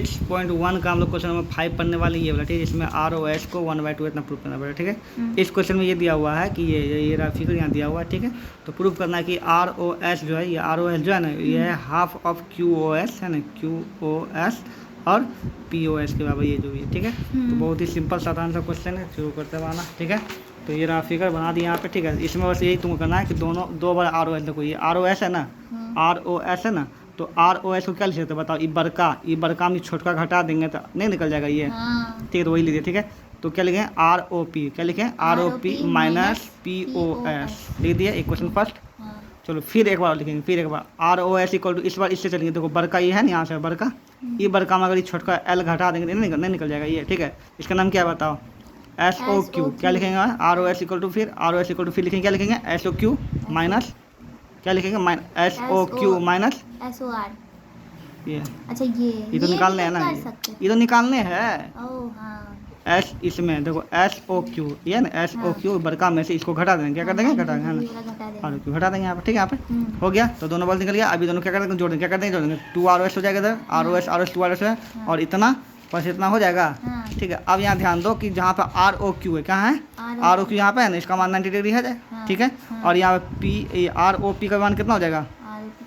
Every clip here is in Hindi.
6.1 का हम लोग क्वेश्चन नंबर 5 पढ़ने वाले ये वाला, ठीक है। इसमें ROS को 1/2 इतना प्रूफ करना पड़ेगा, ठीक है। इस क्वेश्चन में ये दिया हुआ है कि ये फिगर यहाँ दिया हुआ है, ठीक है। तो प्रूफ करना है कि ROS जो है, ये ROS जो है ना, ये है हाफ ऑफ QoS है ना, QoS और PoS के बराबर ये जो भी है, ठीक है। तो बहुत ही सिंपल साधारण सा क्वेश्चन है, शुरू करते हुए आना, ठीक है। तो ये रहा फिगर बना दिया यहाँ पे, ठीक है। इसमें बस यही तुमको करना है कि दोनों दो बार ROS, देखो ये ROS है ना, ROS है ना, तो ROS को क्या लिख सकते हैं बताओ, ये बड़का में छोटका घटा देंगे तो नहीं निकल जाएगा ये, ठीक है। तो वही लीजिए, ठीक है। तो क्या लिखें ROP, क्या लिखें ROP माइनस POS लिख दिया, एक क्वेश्चन फर्स्ट। चलो फिर एक बार लिखेंगे, फिर एक बार ROS इक्वल टू, इस बार इससे चलेंगे, देखो बड़का ये है ना, यहाँ से बड़का, ये बड़का में अगर ये छोटका L घटा देंगे नहीं निकल जाएगा ये, ठीक है। इसका नाम क्या है बताओ, SOQ, क्या लिखेंगे ROS इक्वल टू, फिर ROS इक्वल टू फिर लिखेंगे क्या लिखेंगे SOQ माइनस, क्या लिखेंगे SOQ माइनस SOR, ये अच्छा ये तो निकालने हैं ना, ये तो निकालने हैं S, इसमें देखो SOQ, ये ना SOQ बड़का में से इसको घटा देंगे, क्या कर देंगे घटा देंगे, है ना, ROQ घटा देंगे यहाँ पे, ठीक है। यहाँ पे हो गया, तो दोनों बल निकल गया। अभी दोनों क्या कर देंगे जोड़ देंगे, क्या कर देंगे जोड़ देंगे, 2ROS हो जाएगा इधर, ROS 2ROS है, और इतना बस इतना हो जाएगा, ठीक है। अब यहाँ ध्यान दो कि जहाँ पे ROQ है, क्या है ROQ यहाँ पे है ना, इसका मान 90 डिग्री है, ठीक है। और यहाँ पे ROP का मान कितना हो जाएगा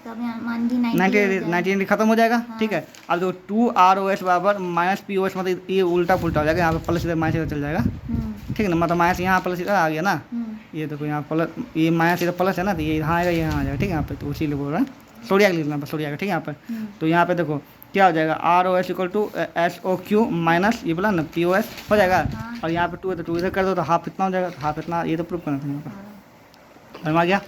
90 डिग्री खत्म हो जाएगा, ठीक है। अब जो 2ROS बराबर माइनस POS, मतलब ये उल्टा पुल्टा हो जाएगा, यहाँ पे प्लस इधर माइनस इधर चल जाएगा, ठीक है ना। मतलब माइनस यहाँ प्लस इधर आ गया ना, ये देखो यहाँ प्लस, ये माइनस इधर प्लस है ना, तो ये यहाँ आएगा, ये यहाँ आ जाएगा, ठीक है। यहाँ पे तो इसीलिए बोल रहा है, सोडिया लिखना बस, सोडिया, ठीक है। यहाँ पर तो यहाँ पे देखो क्या हो जाएगा ROS equal to SOQ minus ये बोला ना POS हो जाएगा, और यहाँ पे 2 है तो 2 इधर कर दो तो हाफ इतना हो जाएगा, तो हाफ इतना, ये तो प्रूफ करना था यहाँ पर, समझ आ गया,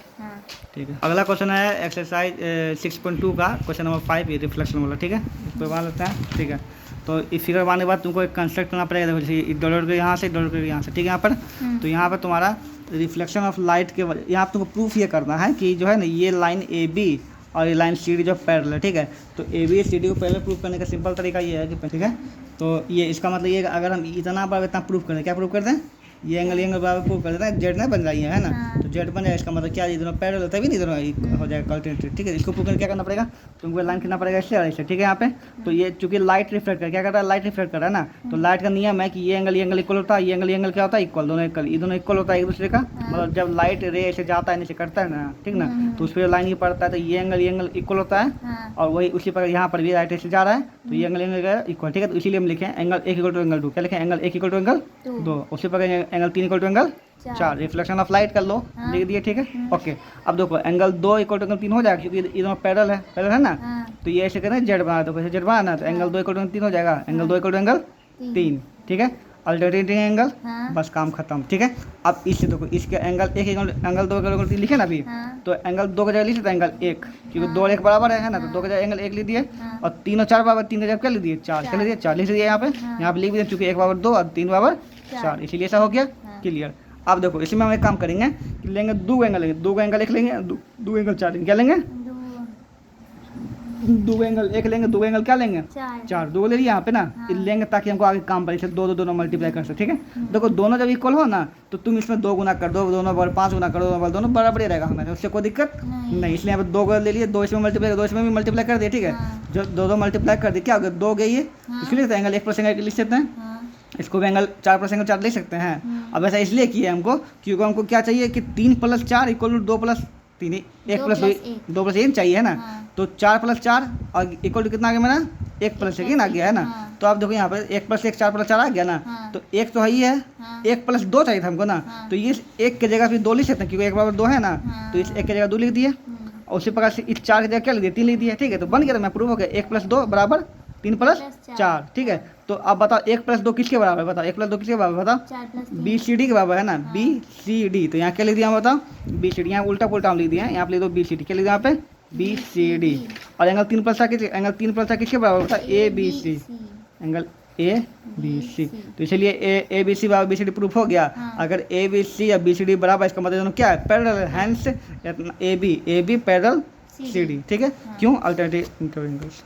ठीक है। अगला क्वेश्चन है एक्सरसाइज 6.2 का क्वेश्चन नंबर 5, ये रिफ्लेक्शन वाला, ठीक है। इसको बना लेते हैं, ठीक है। तो इस फिगर बनाने के बाद तुमको एक कंस्ट्रक्ट करना पड़ेगा, देखो जैसे डॉलर के यहाँ से डॉलर के यहाँ से, ठीक है। यहाँ पर तो यहाँ पर तुम्हारा रिफ्लेक्शन ऑफ लाइट के यहाँ पर तुमको प्रूफ ये करना है कि जो है ना, ये लाइन AB और ये लाइन CD जो पैरेलल है, ठीक है। तो AB CD को पैरेलल प्रूफ करने का सिंपल तरीका ये है कि, ठीक है। तो ये इसका मतलब ये अगर हम इतना बार इतना प्रूफ करें, क्या प्रूफ करते हैं, ये एंगल बराबर प्रूफ कर देता है, जेड ना बन रही है ना, तो जेड बन जाएगा, इसका मतलब क्या, ये दोनों पैरेलल तभी नहीं दोनों हो जाएगा अल्टरनेटिव, ठीक है। इसको प्रूफ करने क्या करना पड़ेगा, तुमको लाइन खींचना पड़ेगा इससे और इससे, ठीक है। यहाँ पे तो ये चूंकि लाइट रिफ्लेक्ट कर, क्या कर रहा है, लाइट रिफ्लेक्ट कर रहा है ना, तो लाइट का नियम है कि ये एंगल इक्वल होता है, ये एंगल क्या होता है इक्वल, दोनों इक्वल, ये दोनों इक्वल होता है एक दूसरे का, मतलब जब लाइट रे ऐसे जाता है नीचे करता है ना, ठीक ना, तो उस पर लाइन ही पड़ता है, तो ये एंगल इक्वल होता है, और वही उसी पर यहाँ पर भी लाइट ऐसे जा रहा है, तो ये एंगल इक्वल, ठीक है। तो इसीलिए हम लिखें एंगल 1 इक्वल टू एंगल 2, क्या लिखें एंगल 1 इक्वल टू एंगल 2, उसी पर angle 3 equal to angle 4, reflection of light कर लो, लिख दिए, ठीक है। ओके, अब देखो एंगल 2 इक्वल टू एंगल 3 हो जाएगा, क्योंकि ये दोनों पैरेलल है ना, तो ये ऐसे करें जेड बना दो, जेड बनाना, तो एंगल 2 इक्वल टू एंगल 3 हो जाएगा, एंगल 2 इक्वल टू एंगल 3, ठीक है। अल्टरनेटिंग एंगल, बस काम खत्म, ठीक है। अब इससे देखो इसके एंगल 1 एंगल 2 एंगल 3 लिखे ना अभी, तो एंगल 2 का जगह लिख सकते हैं एंगल 1, क्योंकि 2 और 1 बराबर है ना, तो 2 का जगह एंगल 1 लिख दिए, और 3 और 4 बराबर, 3 का जगह क्या लिख दिए 4, क्या लिख दिए 4 लिख दिए यहाँ पे लिख दिए, चूँकि 1 बराबर 2 और 3 बराबर 4, इसीलिए ऐसा हो गया, क्लियर। अब देखो इसमें हम एक काम करेंगे कि लेंगे 2 एंगल लेंगे, 2 एंगल 1 लेंगे, 2 एंगल 4 लेंगे, क्या लेंगे 2 एंगल 1 लेंगे, 2 एंगल क्या लेंगे 4, 2 ले लिया यहाँ पे ना, लेंगे ताकि हमको आगे काम पड़े, दोनों मल्टीप्लाई कर सकते, ठीक है। देखो दोनों जब इक्वल हो ना, तो तुम इसमें 2 गुना कर दो, दोनों बार 5 गुना कर दो, दोनों बराबर ही रहेगा हमें, उससे कोई दिक्कत नहीं, इसलिए यहाँ पे 2 ले लिए, 2 इसमें मल्टीप्लाई, 2 इसमें भी मल्टीप्लाई कर दिए, ठीक है। जो 2 मल्टीप्लाई कर दिए क्या हो गया 2 गई है, इसलिए एंगल 1 प्लस एंगल लिख सकते हैं, इसको भी एंगल 4 प्लस एंगल 4 लिख सकते हैं। अब ऐसा इसलिए किया हमको क्योंकि हमको क्या चाहिए कि 3 plus 4 equal to 2 plus 3, 1 plus 2 plus 1 चाहिए है ना, तो 4 प्लस 4 और इक्वल टू कितना आ गया मेरा 1 प्लस 1 आ गया है ना। तो आप देखो यहाँ पर 1 प्लस 1 4 प्लस 4 आ गया ना, तो 1 तो है ही है, 1 प्लस 2 चाहिए था हमको ना, तो ये 1 की जगह फिर 2 लिख सकते हैं, क्योंकि 1 बराबर 2 है ना, तो इस 1 की जगह 2 लिख दिए, और उसी प्रकार से इस 4 की जगह क्या लिख दिया 3 लिख दिया, ठीक है। तो बन गया, मैं प्रूव हो गया 1 प्लस 2 बराबर 3 प्लस 4, ठीक है। तो अब बताओ 1 प्लस 2 किसके बराबर है, बताओ 1 प्लस 2 किसके बराबर बताओ, BCD के बराबर है ना, BCD। तो यहाँ क्या लिख दिया बताओ BCD, यहाँ उल्टा पुल्टा हम लिख दिया, यहाँ पे लिख दो BCD, क्या लिख दिया यहाँ पे BCD, और एंगल 3 प्लस 4 किसके बराबर होता है ABC, एंगल ABC। तो इसलिए ABC बराबर BCD प्रूफ हो गया। अगर ABC या BCD बराबर, इसका मतलब दोनों क्या है parallel, hence AB parallel CD, ठीक है। क्यों अल्टरनेटिव एंगल्स।